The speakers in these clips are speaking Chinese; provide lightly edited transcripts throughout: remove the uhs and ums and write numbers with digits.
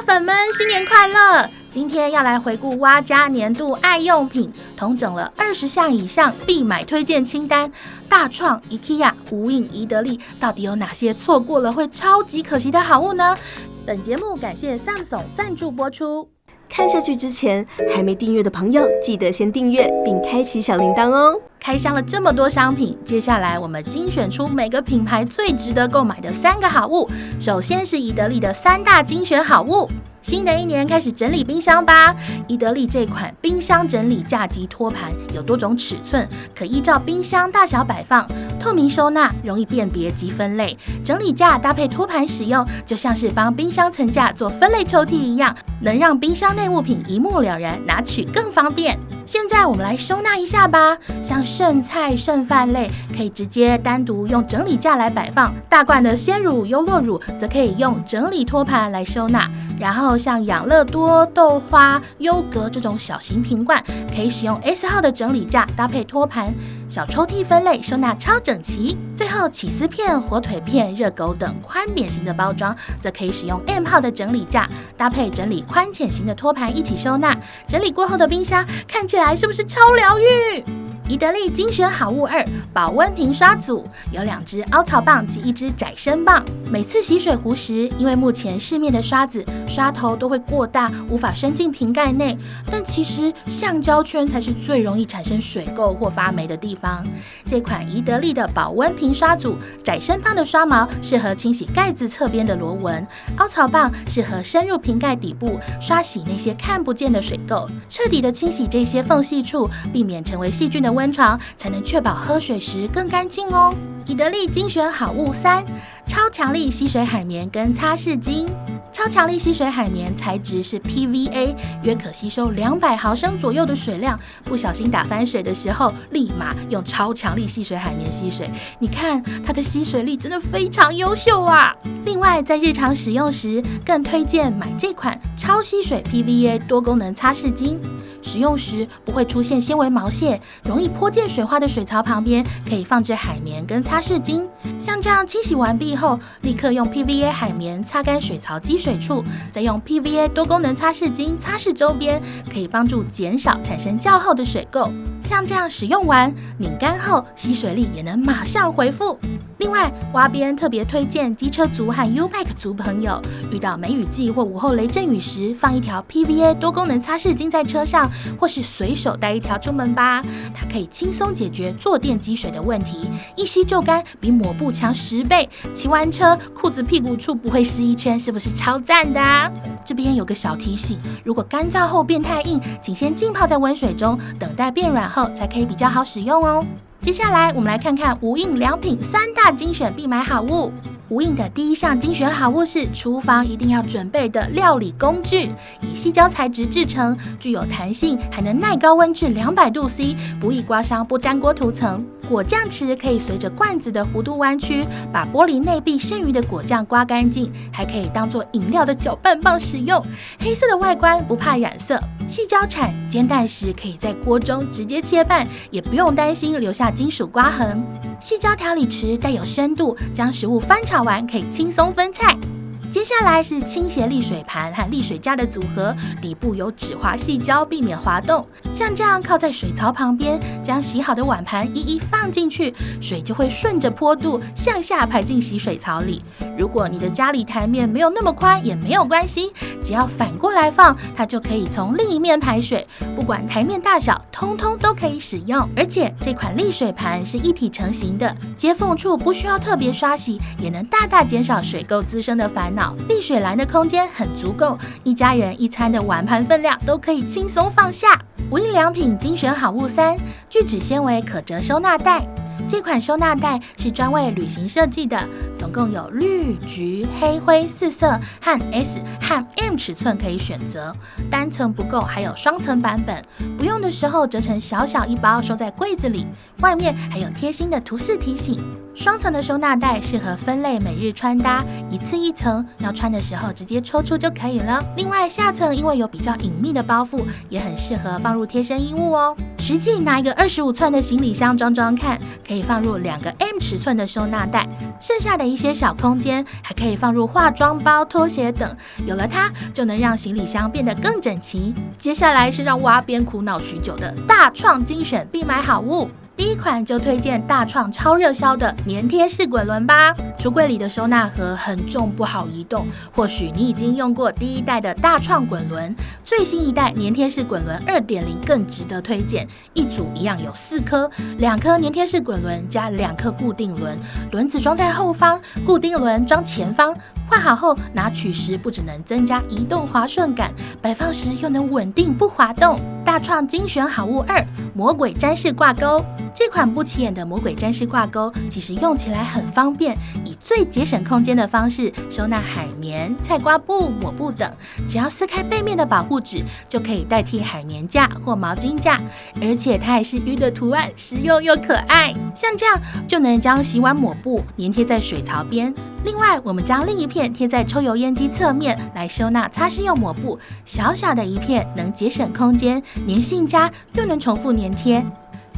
粉们新年快乐！今天要来回顾蛙家年度爱用品，统整了20项以上必买推荐清单。大创、IKEA、无印、宜得利，到底有哪些错过了会超级可惜的好物呢？本节目感谢 Samsung 赞助播出。看下去之前，还没订阅的朋友记得先订阅并开启小铃铛哦。开箱了这么多商品，接下来我们精选出每个品牌最值得购买的3个好物。首先是宜得利的3大精选好物。新的一年开始整理冰箱吧！宜得利这款冰箱整理架及托盘有多种尺寸，可依照冰箱大小摆放，透明收纳，容易辨别及分类。整理架搭配托盘使用，就像是帮冰箱层架做分类抽屉一样，能让冰箱内物品一目了然，拿取更方便。现在我们来收纳一下吧，像剩菜剩饭类可以直接单独用整理架来摆放，大罐的鲜乳、优酪乳则可以用整理托盘来收纳。然后像养乐多、豆花、优格这种小型瓶罐，可以使用 S 号的整理架搭配托盘，小抽屉分类收纳超整齐。最后起司片、火腿片、热狗等宽扁型的包装，则可以使用 M 号的整理架搭配整理宽浅型的托盘一起收纳。整理过后的冰箱看起来是不是超疗愈？宜得利精选好物2保温瓶刷组，有2支凹槽棒及1支窄身棒。每次洗水壶时，因为目前市面的刷子刷头都会过大，无法伸进瓶盖内，但其实橡胶圈才是最容易产生水垢或发霉的地方。这款宜得利的保温瓶刷组，窄身棒的刷毛适合清洗盖子侧边的螺纹，凹槽棒适合深入瓶盖底部刷洗那些看不见的水垢，彻底的清洗这些缝隙处，避免成为细菌的温床，才能确保喝水时更干净哦。宜得利精选好物3超强力吸水海绵跟擦拭巾。超强力吸水海绵材质是 PVA， 约可吸收200毫升左右的水量，不小心打翻水的时候，立马用超强力吸水海绵吸水。你看它的吸水力真的非常优秀啊！另外在日常使用时，更推荐买这款超吸水 PVA 多功能擦拭巾。使用时不会出现纤维毛屑，容易泼溅水花的水槽旁边可以放置海绵跟擦拭巾。像这样清洗完毕后，立刻用 PVA 海绵擦干水槽积水处，再用 PVA 多功能擦拭巾擦拭周边，可以帮助减少产生较厚的水垢。像这样使用完拧干后，吸水力也能马上恢复。另外，蛙边特别推荐机车族和 U-Bike 族朋友，遇到梅雨季或午后雷阵雨时，放一条 PVA 多功能擦拭巾在车上，或是随手带一条出门吧。它可以轻松解决坐垫积水的问题，一吸就干，比抹布强10倍。骑完车，裤子屁股处不会湿一圈，是不是超赞的啊？这边有个小提醒，如果干燥后变太硬，请先浸泡在温水中，等待变软后才可以比较好使用哦。接下来我们来看看无印良品3大精选必买好物。无印的第1项精选好物是厨房一定要准备的料理工具，以矽胶材质制成，具有弹性，还能耐高温至200度C， 不易刮伤不粘锅涂层。果酱池可以随着罐子的弧度弯曲，把玻璃内壁剩余的果酱刮干净，还可以当做饮料的搅拌棒使用。黑色的外观不怕染色，矽胶铲煎蛋时可以在锅中直接切拌，也不用担心留下金属刮痕。矽胶调理池带有深度，将食物翻炒完可以轻松分菜。接下来是倾斜沥水盘和沥水架的组合，底部有止滑矽胶，避免滑动。像这样靠在水槽旁边，将洗好的碗盘一一放进去，水就会顺着坡度向下排进洗水槽里。如果你的家里台面没有那么宽也没有关系，只要反过来放，它就可以从另一面排水，不管台面大小，通通都可以使用。而且这款沥水盘是一体成型的，接缝处不需要特别刷洗，也能大大减少水垢滋生的烦恼。沥水篮的空间很足够，一家人一餐的碗盘分量都可以轻松放下。无印良品精选好物3聚酯纤维可折收纳袋。这款收纳袋是专为旅行设计的，总共有绿、橘、黑、灰4色和 S 和 M 尺寸可以选择，单层不够还有双层版本，不用的时候折成小小一包收在柜子里，外面还有贴心的图示提醒。双层的收纳袋适合分类每日穿搭，一次一层，要穿的时候直接抽出就可以了。另外下层因为有比较隐秘的包覆，也很适合放入贴身衣物哦。实际拿一个25寸的行李箱装装看，可以放入2个 M 尺寸的收纳袋，剩下的一些小空间还可以放入化妆包、拖鞋等。有了它，就能让行李箱变得更整齐。接下来是让挖边苦恼许久的大创精选必买好物。第一款就推荐大创超热销的粘贴式滚轮吧。橱柜里的收纳盒很重不好移动，或许你已经用过第1代的大创滚轮，最新一代粘贴式滚轮 2.0 更值得推荐。一组一样有4颗，2颗粘贴式滚轮加2颗固定轮，轮子装在后方，固定轮装前方。换好后拿取时不只能增加移动滑顺感，摆放时又能稳定不滑动。大创精选好物2，魔鬼毡式挂钩。这款不起眼的魔鬼毡式挂钩，其实用起来很方便，以最节省空间的方式收纳海绵、菜瓜布、抹布等。只要撕开背面的保护纸，就可以代替海绵架或毛巾架，而且它还是鱼的图案，实用又可爱。像这样就能将洗碗抹布粘贴在水槽边。另外，我们将另一片贴在抽油烟机侧面来收纳擦拭用抹布，小小的一片能节省空间，粘性佳又能重复粘贴。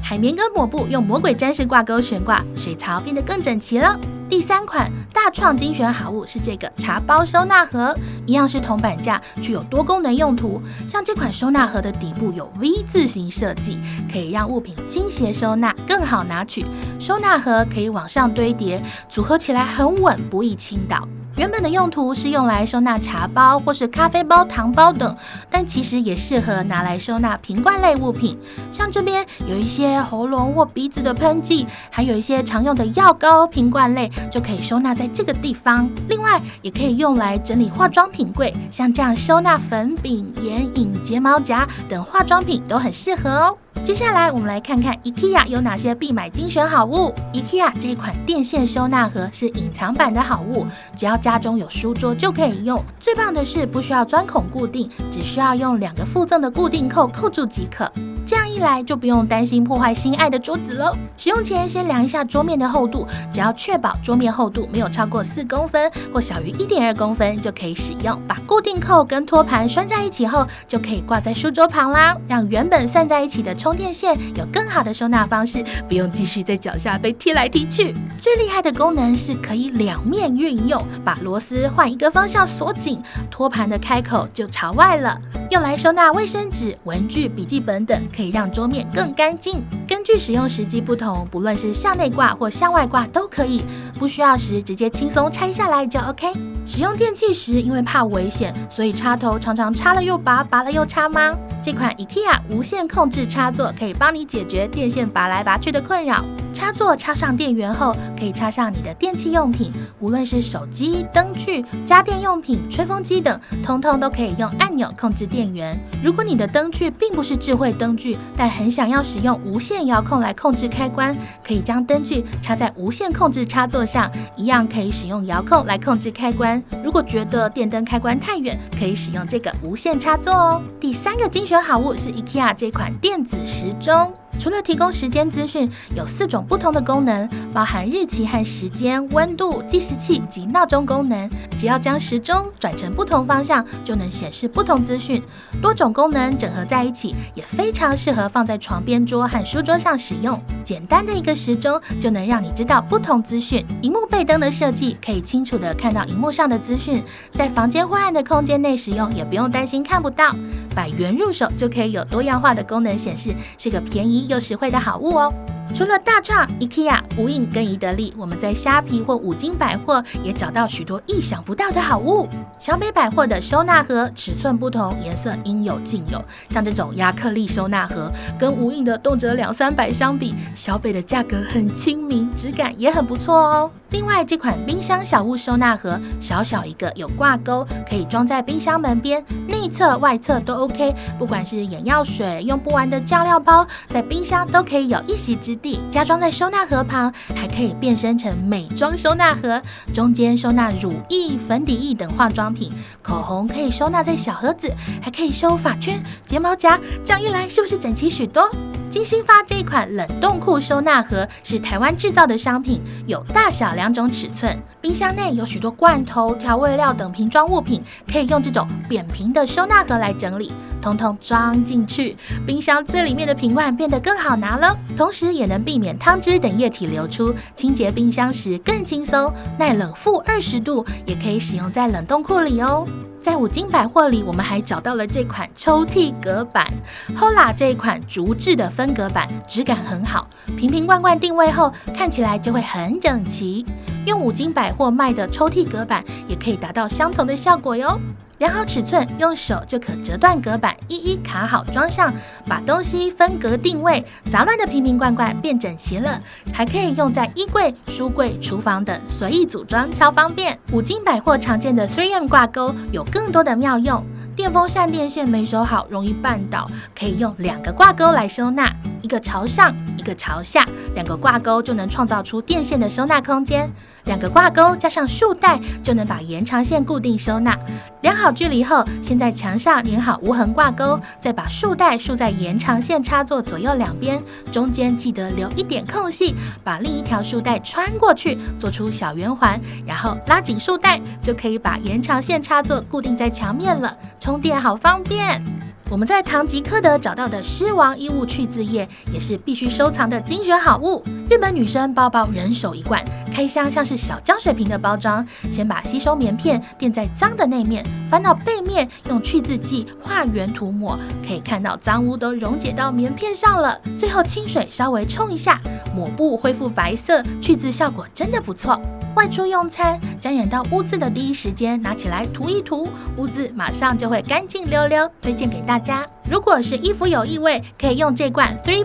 海绵跟抹布用魔鬼毡式挂钩悬挂，水槽变得更整齐了。第3款大创精选好物是这个茶包收纳盒，一样是铜板架，却有多功能用途。像这款收纳盒的底部有 V 字形设计，可以让物品倾斜收纳，更好拿取。收纳盒可以往上堆叠，组合起来很稳，不易倾倒。原本的用途是用来收纳茶包或是咖啡包、糖包等，但其实也适合拿来收纳瓶罐类物品。像这边有一些喉咙或鼻子的喷剂，还有一些常用的药膏、瓶罐类，就可以收纳在这个地方。另外，也可以用来整理化妆品柜，像这样收纳粉饼、眼影、睫毛夹等化妆品都很适合哦。接下来我们来看看 IKEA 有哪些必买精选好物。IKEA 这一款电线收纳盒是隐藏版的好物，只要家中有书桌就可以用。最棒的是不需要钻孔固定，只需要用2个附赠的固定扣扣住即可。这样一来就不用担心破坏心爱的桌子了。使用前先量一下桌面的厚度，只要确保桌面厚度没有超过4公分或小于 1.2 公分就可以使用。把固定扣跟托盘拴在一起后，就可以挂在书桌旁啦，让原本散在一起的充电线有更好的收纳方式，不用继续在脚下被踢来踢去。最厉害的功能是可以2面运用，把螺丝换一个方向锁紧，托盘的开口就朝外了。用来收纳卫生纸、文具、笔记本等，可以让桌面更干净。根据使用时机不同，不论是向内挂或向外挂都可以，不需要时直接轻松拆下来就 OK。使用电器时，因为怕危险，所以插头常常插了又拔，拔了又插吗？这款 IKEA 无线控制插座可以帮你解决电线拔来拔去的困扰。插座插上电源后，可以插上你的电器用品，无论是手机、灯具、家电用品、吹风机等，通通都可以用按钮控制电源。如果你的灯具并不是智慧灯具，但很想要使用无线遥控来控制开关，可以将灯具插在无线控制插座上，一样可以使用遥控来控制开关。如果觉得电灯开关太远，可以使用这个无线插座哦。第3个精选好物是 IKEA 这款电子时钟。除了提供时间资讯，有4种不同的功能，包含日期和时间、温度、计时器及闹钟功能。只要将时钟转成不同方向，就能显示不同资讯。多种功能整合在一起，也非常适合放在床边桌和书桌上使用。简单的一个时钟就能让你知道不同资讯。萤幕背灯的设计可以清楚地看到萤幕上的资讯，在房间昏暗的空间内使用，也不用担心看不到。摆圆入手就可以有多样化的功能显示，是个便宜又实惠的好物哦。除了大创、IKEA、无印跟宜得利，我们在虾皮或五金百货也找到许多意想不到的好物。小北百货的收纳盒尺寸不同，颜色应有尽有。像这种亚克力收纳盒，跟无印的动辄200-300相比，小北的价格很亲民，质感也很不错哦。另外，这款冰箱小物收纳盒，小小一个，有挂钩，可以装在冰箱门边，内侧、外侧都 OK。不管是眼药水、用不完的酱料包，在冰箱都可以有一席之地。加装在收纳盒旁，还可以变身成美妆收纳盒，中间收纳乳液、粉底液等化妆品，口红可以收纳在小盒子，还可以收发圈、睫毛夹，这样一来是不是整齐许多？金星发这一款冷冻库收纳盒是台湾制造的商品，有大小2种尺寸，冰箱内有许多罐头、调味料等瓶装物品，可以用这种扁平的收纳盒来整理，统统装进去，冰箱最里面的瓶罐变得更好拿了，同时也能避免汤汁等液体流出，清洁冰箱时更轻松，耐冷-20度，也可以使用在冷冻库里哦。在五金百货里，我们还找到了这款抽屉隔板 ，Hola 这一款竹制的分隔板，质感很好，瓶瓶罐罐定位后，看起来就会很整齐。用五金百货卖的抽屉隔板，也可以达到相同的效果哟。量好尺寸，用手就可折断隔板，一一卡好装上，把东西分隔定位，杂乱的瓶瓶罐罐变整齐了。还可以用在衣柜、书柜、厨房等，随意组装，超方便。五金百货常见的 3M 挂钩有更多的妙用。电风扇电线没收好，容易绊倒，可以用2个挂钩来收纳，一个朝上，一个朝下，2个挂钩就能创造出电线的收纳空间。2个挂钩加上束带，就能把延长线固定收纳。量好距离后，先在墙上粘好无痕挂钩，再把束带束在延长线插座左右2边，中间记得留一点空隙，把另一条束带穿过去，做出小圆环，然后拉紧束带，就可以把延长线插座固定在墙面了。充电好方便。我们在唐吉诃德找到的狮王衣物去渍液，也是必须收藏的精选好物。日本女生包包人手一罐，开箱像是小胶水瓶的包装，先把吸收棉片垫在脏的内面，翻到背面，用去渍剂画圆涂抹，可以看到脏污都溶解到棉片上了。最后清水稍微冲一下，抹布恢复白色，去渍效果真的不错。外出用餐，沾染到污渍的第一时间拿起来涂一涂，污渍马上就会干净溜溜，推荐给大家。如果是衣服有异味，可以用这罐 3+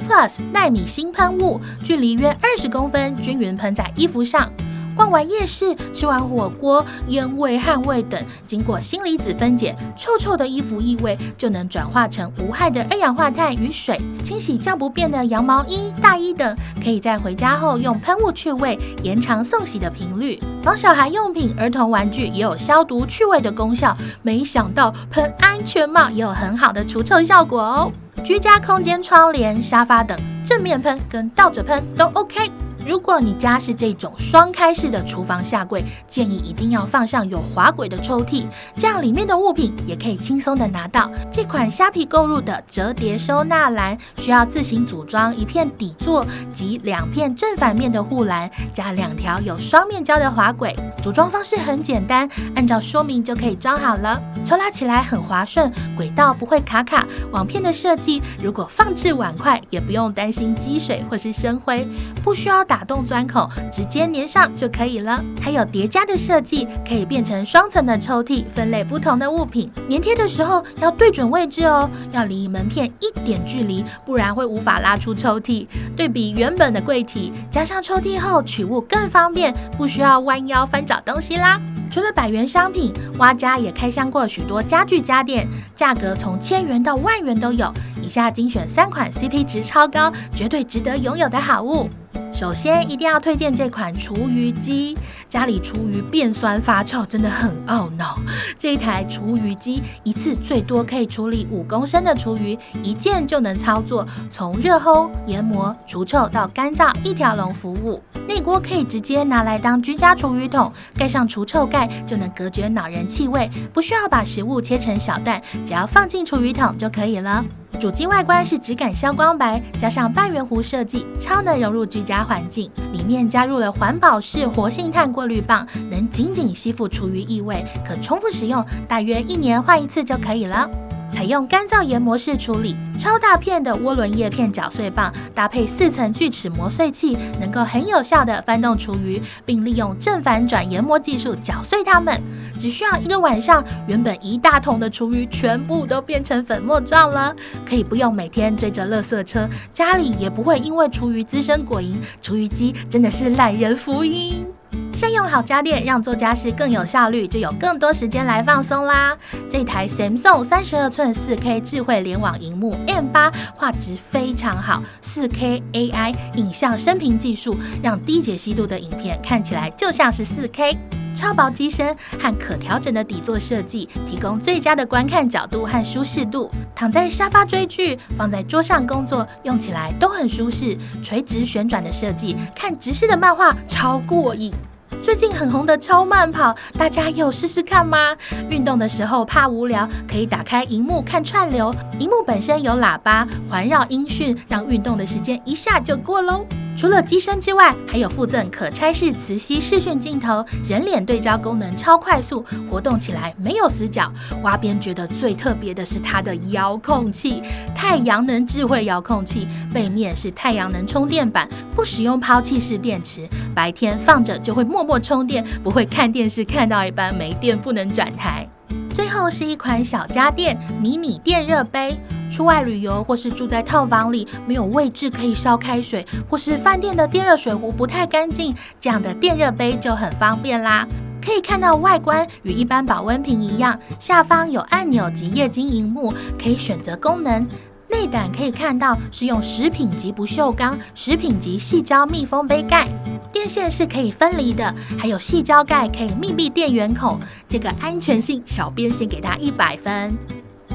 奈米新喷雾，距离约20公分，均匀喷在衣服上。逛完夜市，吃完火锅，烟味、汗味等，经过锌离子分解，臭臭的衣服异味就能转化成无害的2氧化碳与水。清洗较不便的羊毛衣、大衣等，可以在回家后用喷雾去味，延长送洗的频率。毛小孩用品、儿童玩具也有消毒去味的功效，没想到喷安全帽也有很好的除臭效果哦。居家空间窗帘、沙发等，正面喷跟倒着喷都 OK。如果你家是这种双开式的厨房下柜，建议一定要放上有滑轨的抽屉，这样里面的物品也可以轻松的拿到。这款虾皮购入的折叠收纳篮，需要自行组装1片底座及2片正反面的护栏，加2条有双面胶的滑轨。组装方式很简单，按照说明就可以装好了。抽拉起来很滑顺，轨道不会卡卡。网片的设计，如果放置碗筷，也不用担心积水或是生灰，不需要打洞钻孔，直接粘上就可以了。还有叠加的设计，可以变成双层的抽屉，分类不同的物品。粘贴的时候要对准位置哦，要离门片一点距离，不然会无法拉出抽屉。对比原本的柜体，加上抽屉后取物更方便，不需要弯腰翻找东西啦。除了100元商品，蛙家也开箱过许多家具家电，价格从1000元到10000元都有。以下精选3款 CP 值超高，绝对值得拥有的好物。首先一定要推荐这款厨余机，家里厨余变酸发臭真的很懊恼。这一台厨余机一次最多可以处理5公升的厨余，一键就能操作，从热烘、研磨、除臭到干燥一条龙服务。内锅可以直接拿来当居家厨余桶，盖上除臭盖就能隔绝恼人气味，不需要把食物切成小段，只要放进厨余桶就可以了。主机外观是质感消光白，加上半圆弧设计，超能融入居家环境。里面加入了环保式活性炭过滤棒，能紧紧吸附厨余异味，可重复使用，大约1年换1次就可以了。采用干燥研磨式处理，超大片的涡轮叶片搅碎棒搭配4层锯齿磨碎器，能够很有效的翻动厨余，并利用正反转研磨技术搅碎它们。只需要1个晚上，原本1大桶的厨余全部都变成粉末状了，可以不用每天追着垃圾车，家里也不会因为厨余滋生果蝇。厨余机真的是懒人福音。善用好家电，让做家事更有效率，就有更多时间来放松啦。这台 Samsung 32寸 4K 智慧联网萤幕 M8 画质非常好， 4K AI 影像升频技术，让低解析度的影片看起来就像是 4K。超薄机身和可调整的底座设计，提供最佳的观看角度和舒适度。躺在沙发追剧，放在桌上工作，用起来都很舒适。垂直旋转的设计，看直视的漫画超过瘾。最近很红的超慢跑，大家有试试看吗？运动的时候怕无聊，可以打开荧幕看串流，荧幕本身有喇叭环绕音讯，让运动的时间一下就过咯。除了机身之外，还有附赠可拆式磁吸视讯镜头，人脸对焦功能超快速，活动起来没有死角。蛙边觉得最特别的是它的遥控器，太阳能智慧遥控器，背面是太阳能充电板，不使用抛弃式电池，白天放着就会默默充电，不会看电视看到一半没电不能转台。最后是一款小家电迷你电热杯，出外旅游或是住在套房里没有位置可以烧开水，或是饭店的电热水壶不太干净，这样的电热杯就很方便啦。可以看到外观与一般保温瓶一样，下方有按钮及液晶萤幕，可以选择功能。内胆可以看到是用食品级不锈钢、食品级细胶密封杯盖，电线是可以分离的，还有细胶盖可以密闭电源孔，这个安全性小编先给它100分。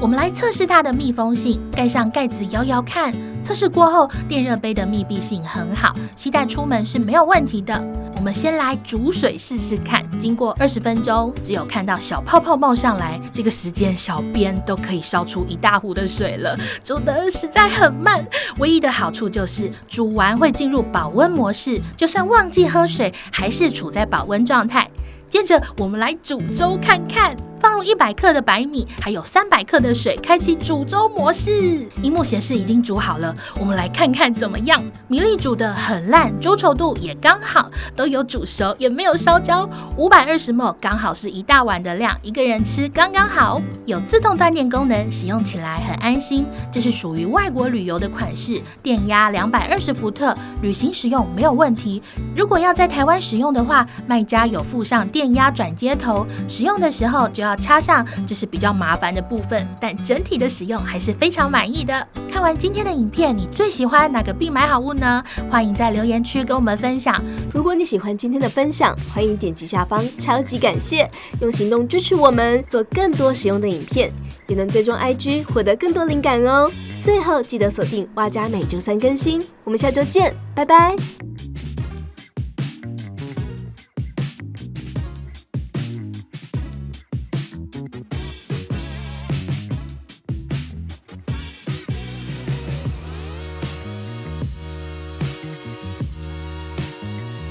我们来测试它的密封性，盖上盖子摇摇看。测试过后，电热杯的密闭性很好，携带出门是没有问题的。我们先来煮水试试看，经过20分钟，只有看到小泡泡冒上来，这个时间小编都可以烧出一大壶的水了，煮得实在很慢。唯一的好处就是煮完会进入保温模式，就算忘记喝水，还是处在保温状态。接着我们来煮粥看看，放入100克的白米，还有300克的水，开启煮粥模式。萤幕显示已经煮好了，我们来看看怎么样。米粒煮得很烂，粥稠度也刚好，都有煮熟，也没有烧焦。520ml 刚好是一大碗的量，一个人吃刚刚好。有自动断电功能，使用起来很安心。这是属于外国旅游的款式，电压220伏特，旅行使用没有问题。如果要在台湾使用的话，卖家有附上电压转接头，使用的时候就要插上，这是比较麻烦的部分，但整体的使用还是非常满意的。看完今天的影片，你最喜欢哪个必买好物呢？欢迎在留言区跟我们分享。如果你喜欢今天的分享，欢迎点击下方超级感谢，用行动支持我们做更多实用的影片，也能追踪 IG 获得更多灵感哦。最后记得锁定蛙家每周3更新，我们下周见，拜拜。